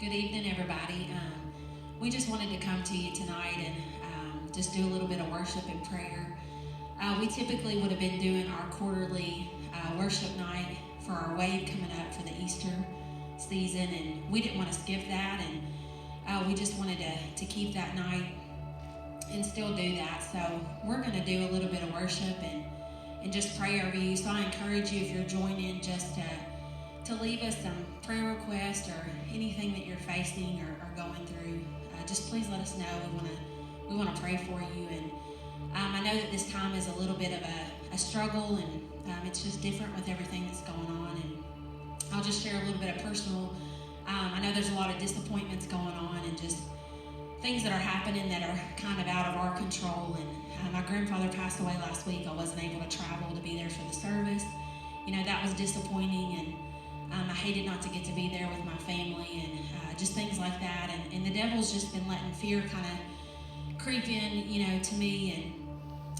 Good evening, everybody. We just wanted to come to you tonight and just do a little bit of worship and prayer. We typically would have been doing our quarterly worship night for our wave coming up for the Easter season, and we didn't want to skip that, and we just wanted to keep that night and still do that. So we're going to do a little bit of worship and just pray over you. So I encourage you, if you're joining, just to leave us some prayer requests or anything that you're facing or going through. Just please let us know. We want to pray for you. And I know that this time is a little bit of a struggle, and it's just different with everything that's going on. And I'll just share a little bit of personal. I know there's a lot of disappointments going on and just things that are happening that are kind of out of our control. And my grandfather passed away last week. I wasn't able to travel to be there for the service. You know, that was disappointing, and I hated not to get to be there with my family and just things like that. And the devil's just been letting fear kind of creep in, you know, to me.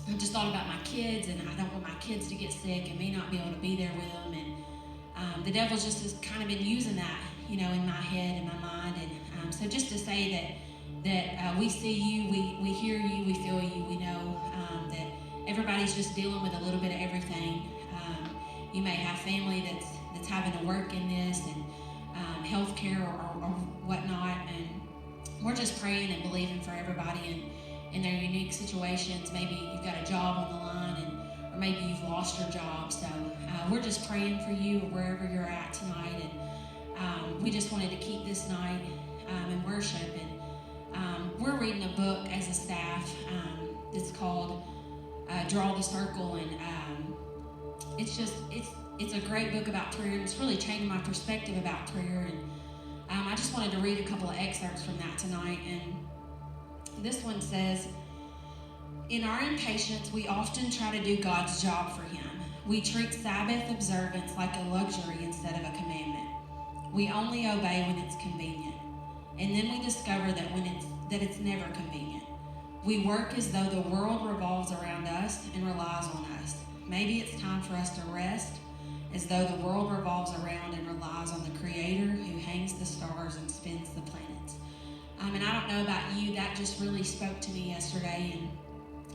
And I just thought about my kids, and I don't want my kids to get sick and me not be able to be there with them. And the devil's just has kind of been using that, you know, in my head and my mind. And so just to say that we see you, we hear you, we feel you, we know that everybody's just dealing with a little bit of everything. You may have family that's having to work in this, and healthcare or whatnot, and we're just praying and believing for everybody in their unique situations. Maybe you've got a job on the line, or maybe you've lost your job. So we're just praying for you wherever you're at tonight, and we just wanted to keep this night in worship. And we're reading a book as a staff. It's called Draw the Circle, and it's a great book about prayer, and it's really changed my perspective about prayer. And I just wanted to read a couple of excerpts from that tonight. And this one says, "In our impatience, we often try to do God's job for Him. We treat Sabbath observance like a luxury instead of a commandment. We only obey when it's convenient, and then we discover that it's never convenient. We work as though the world revolves around us and relies on us. Maybe it's time for us to rest, as though the world revolves around and relies on the Creator who hangs the stars and spins the planets." And I don't know about you, that just really spoke to me yesterday, and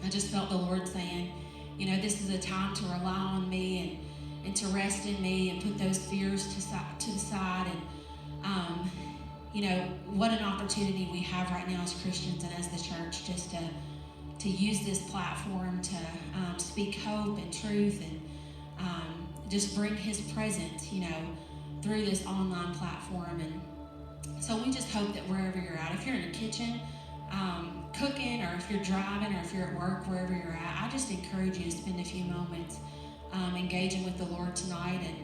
I just felt the Lord saying, you know, this is a time to rely on me and to rest in me and put those fears to the side. And, you know, what an opportunity we have right now as Christians and as the church just to use this platform to speak hope and truth and just bring His presence, you know, through this online platform. And so we just hope that wherever you're at, if you're in a kitchen cooking, or if you're driving, or if you're at work, wherever you're at, I just encourage you to spend a few moments engaging with the Lord tonight. And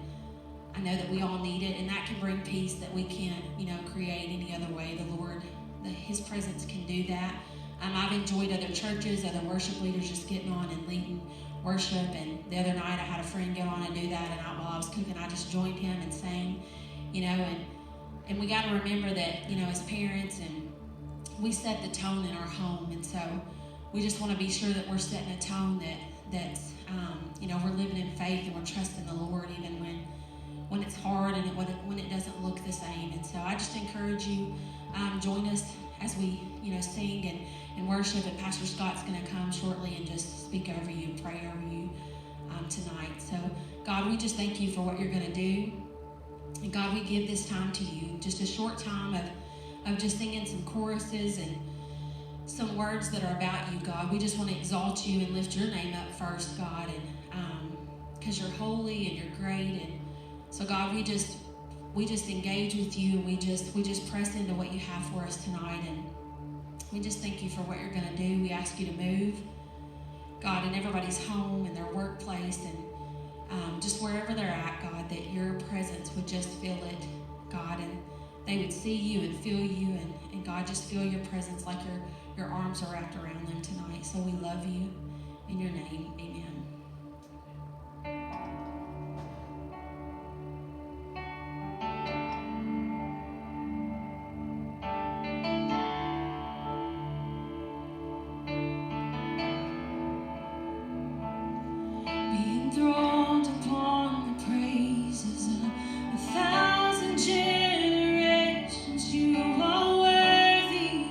I know that we all need it, and that can bring peace that we can't, you know, create any other way. The Lord, His presence can do that. I've enjoyed other churches, other worship leaders just getting on and leading worship. And the other night I had a friend get on and do that, and while I was cooking, I just joined him and sang, you know. And And we got to remember that, as parents, and we set the tone in our home. And so we just want to be sure that we're setting a tone that's we're living in faith and we're trusting the Lord even when it's hard and when it doesn't look the same. And so I just encourage you, join us as we sing and worship. And Pastor Scott's going to come shortly and just speak over you and pray over you tonight. So God, we just thank you for what you're going to do. And God, we give this time to you, just a short time of just singing some choruses and some words that are about you, God. We just want to exalt you and lift your name up first, God, and because you're holy and you're great. And so, God, we just engage with you, and we just press into what you have for us tonight. And we just thank you for what you're going to do. We ask you to move, God, in everybody's home and their workplace, and just wherever they're at, God, that your presence would just fill it, God, and they would see you and feel you, and God, just feel your presence like your arms are wrapped around them tonight. So we love you. In your name, amen. Be enthroned upon the praises of 1,000 generations. You are worthy,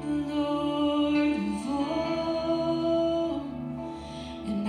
Lord of all. And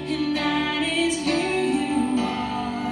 And that is who you are.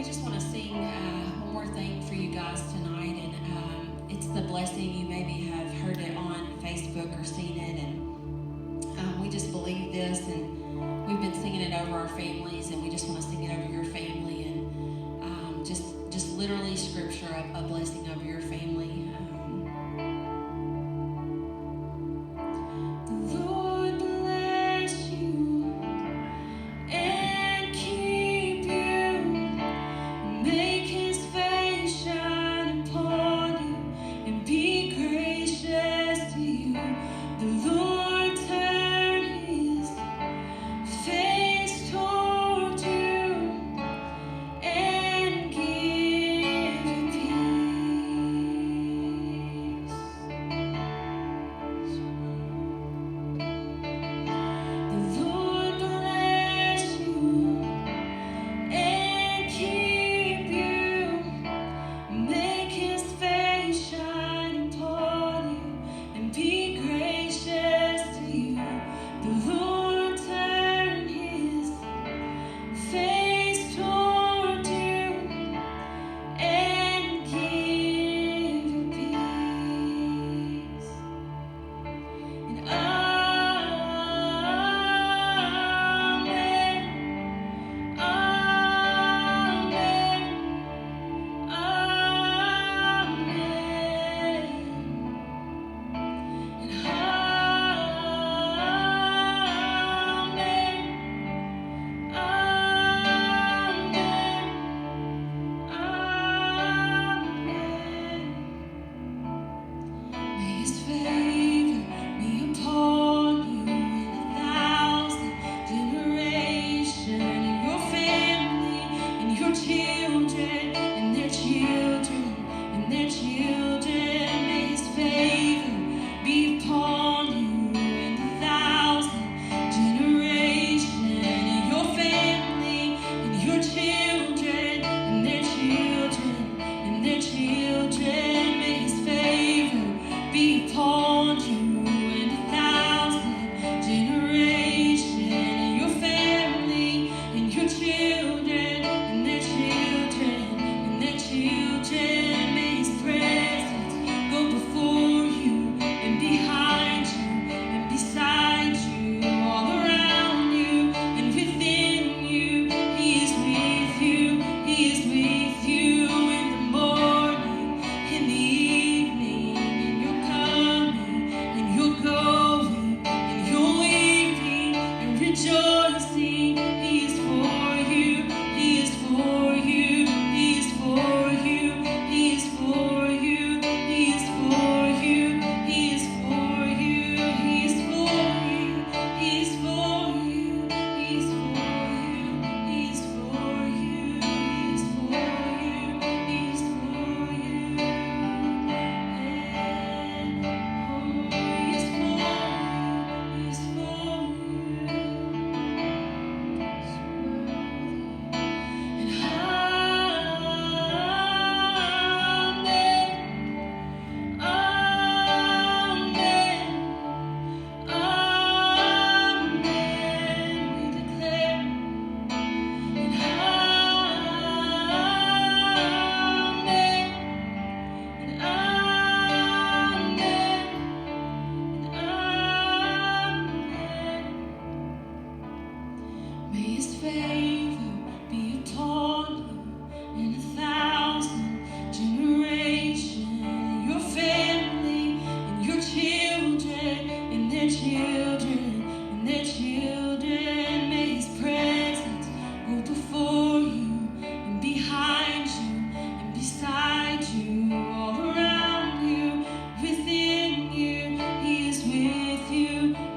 we just want to sing one more thing for you guys tonight, and it's The Blessing. You maybe have heard it on Facebook or seen it, and we just believe this, and we've been singing it over our families, and we just want to sing it over your family, and just literally scripture, a blessing over your family.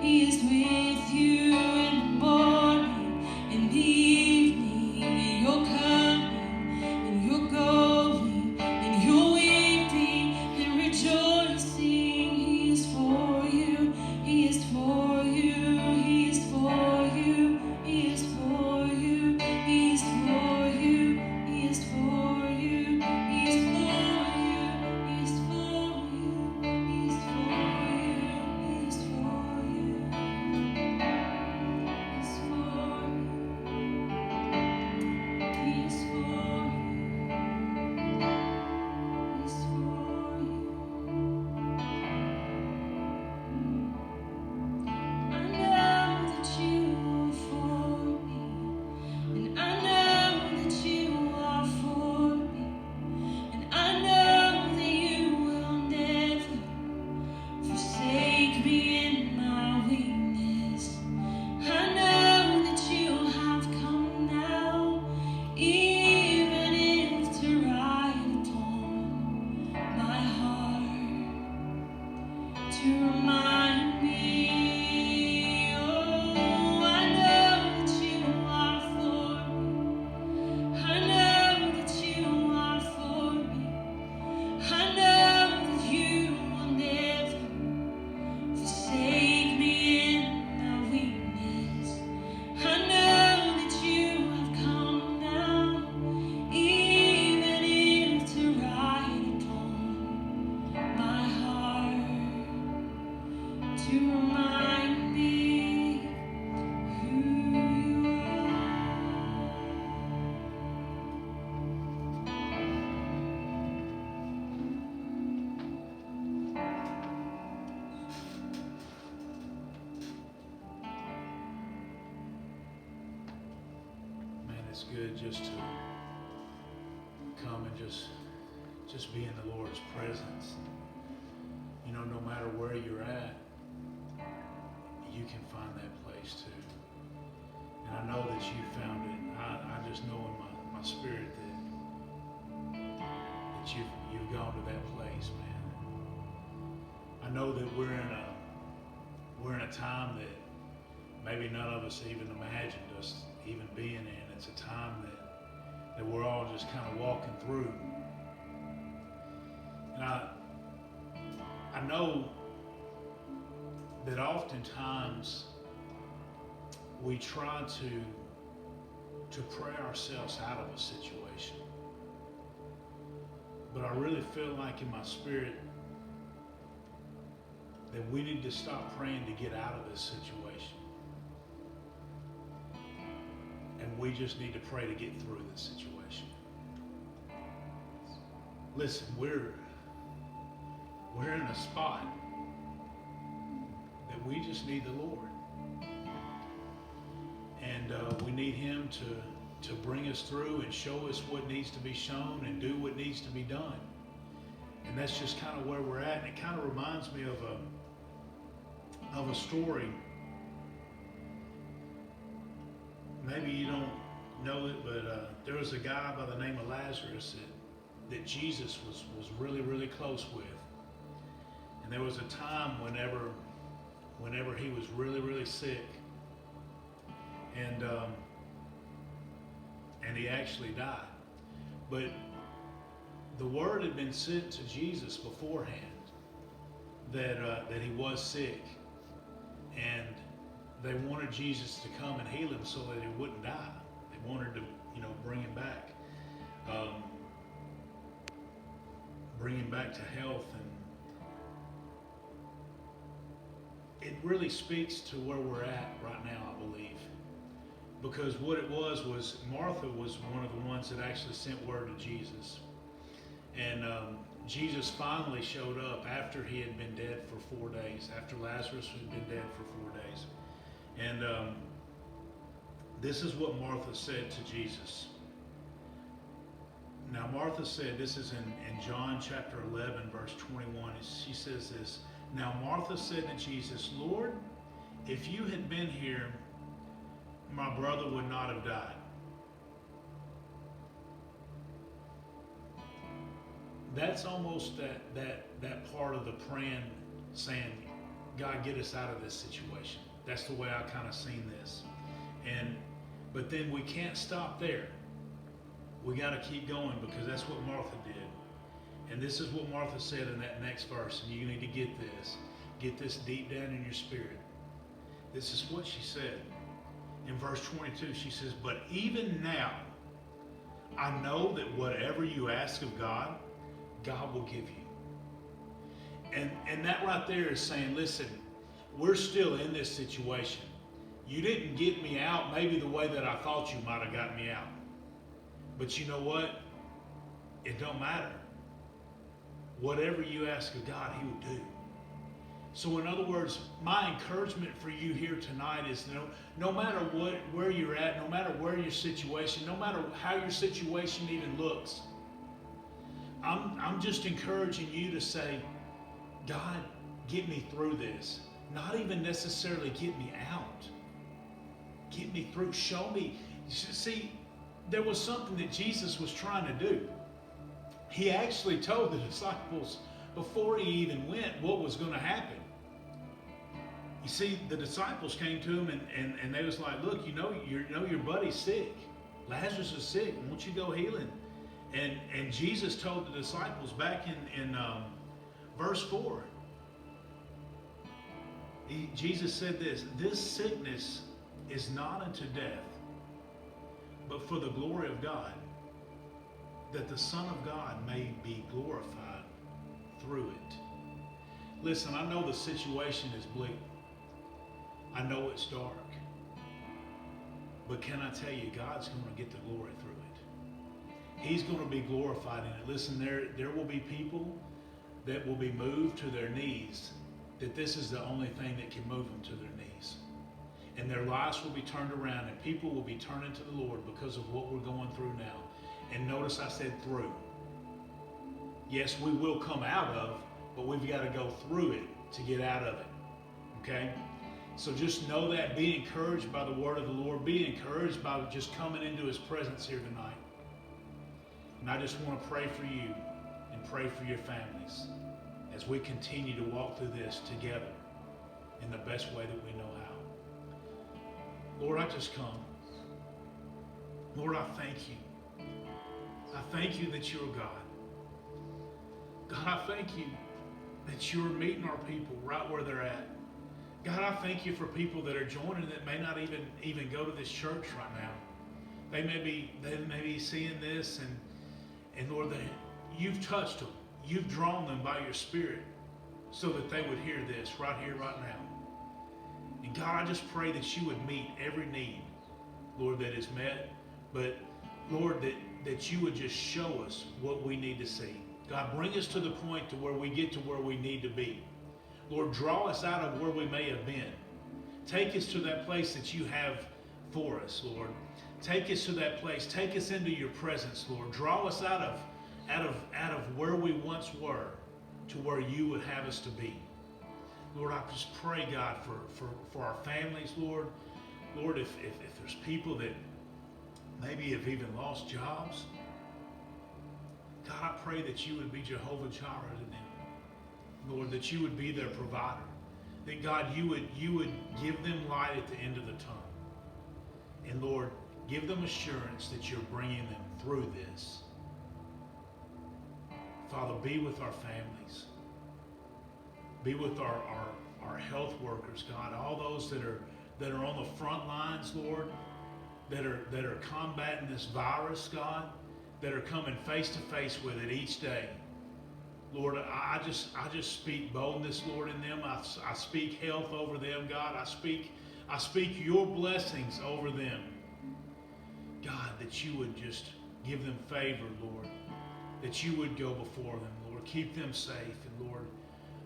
He is with you in the morning, in the evening. it's good just to come and just be in the Lord's presence. You know, no matter where you're at, you can find that place too. And I know that you found it. I just know in my spirit that you've gone to that place, man. I know that we're in a time that maybe none of us even imagined us even being in. It's a time that we're all just kind of walking through. And I know that oftentimes we try to pray ourselves out of a situation. But I really feel like in my spirit that we need to stop praying to get out of this situation. And we just need to pray to get through this situation. Listen, we're in a spot that we just need the Lord. And we need Him to bring us through and show us what needs to be shown and do what needs to be done. And that's just kind of where we're at. And it kind of reminds me of a story. Maybe you don't know it, but there was a guy by the name of Lazarus that Jesus was really, really close with. And there was a time whenever he was really, really sick, and he actually died. But the word had been sent to Jesus beforehand that he was sick, and they wanted Jesus to come and heal him so that he wouldn't die. They wanted to, bring him back to health. And it really speaks to where we're at right now, I believe. Because what it was Martha was one of the ones that actually sent word to Jesus. And Jesus finally showed up after he had been dead for 4 days, after Lazarus had been dead for 4 days. And this is what Martha said to Jesus. Now Martha said, this is in John chapter 11, verse 21, she says this, "Now Martha said to Jesus, 'Lord, if you had been here, my brother would not have died.'" That's almost that part of the praying, saying, "God, get us out of this situation." That's the way I kind of seen this. But then we can't stop there. We got to keep going, because that's what Martha did. And this is what Martha said in that next verse, and you need to get this. Get this deep down in your spirit. This is what she said. In verse 22, she says, "But even now, I know that whatever you ask of God, God will give you." And that right there is saying, listen, we're still in this situation. You didn't get me out maybe the way that I thought you might have got me out. But you know what? It don't matter. Whatever you ask of God, He will do. So in other words, my encouragement for you here tonight is no matter where you're at, no matter where your situation, no matter how your situation even looks, I'm just encouraging you to say, "God, get me through this." Not even necessarily get me out. Get me through. Show me. See, there was something that Jesus was trying to do. He actually told the disciples before He even went what was going to happen. You see, the disciples came to Him and they was like, "Look, your buddy's sick. Lazarus is sick. Won't you go heal him?" And Jesus told the disciples back in verse 4, Jesus said this, "This sickness is not unto death, but for the glory of God, that the Son of God may be glorified through it." Listen, I know the situation is bleak. I know it's dark. But can I tell you, God's going to get the glory through it. He's going to be glorified in it. Listen, there will be people that will be moved to their knees, that this is the only thing that can move them to their knees. and their lives will be turned around, and people will be turning to the Lord because of what we're going through now. And notice I said through. Yes, we will come out of, but we've got to go through it to get out of it. Okay? So just know that. Be encouraged by the word of the Lord. Be encouraged by just coming into His presence here tonight. And I just want to pray for you and pray for your families as we continue to walk through this together in the best way that we know how. Lord, I just come. Lord, I thank you. I thank you that you're God. God, I thank you that you're meeting our people right where they're at. God, I thank you for people that are joining that may not even go to this church right now. They may be seeing this, and Lord, you've touched them. You've drawn them by your Spirit so that they would hear this right here, right now. And God, I just pray that you would meet every need, Lord, that is met. But Lord, that you would just show us what we need to see. God, bring us to the point to where we get to where we need to be. Lord, draw us out of where we may have been. Take us to that place that you have for us, Lord. Take us to that place. Take us into your presence, Lord. Draw us out of where we once were to where you would have us to be. Lord, I just pray, God, for our families, Lord. Lord, if there's people that maybe have even lost jobs, God, I pray that you would be Jehovah Jireh to them. Lord, that you would be their provider. That, God, you would give them light at the end of the tunnel. And, Lord, give them assurance that you're bringing them through this. Father, be with our families. Be with our health workers, God. All those that are on the front lines, Lord, that are combating this virus, God, that are coming face to face with it each day. Lord, I just speak boldness, Lord, in them. I speak health over them, God. I speak your blessings over them. God, that you would just give them favor, Lord. That you would go before them, Lord. Keep them safe. And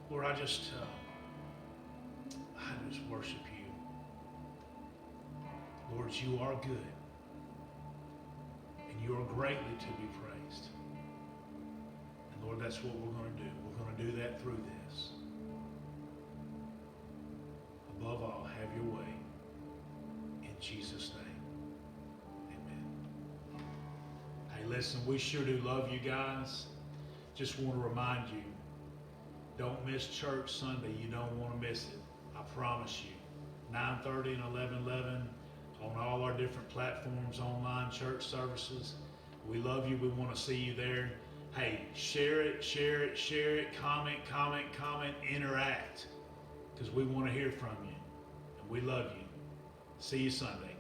Lord, I just worship you. Lord, you are good. And you are greatly to be praised. And Lord, that's what we're going to do. We're going to do that through this. Above all, have your way. In Jesus' name, amen. Hey, listen, we sure do love you guys. Just want to remind you, don't miss church Sunday. You don't want to miss it. I promise you. 9:30 and 11:11 on all our different platforms, online church services. We love you. We want to see you there. Hey, share it, comment, interact, because we want to hear from you. And we love you. See you Sunday.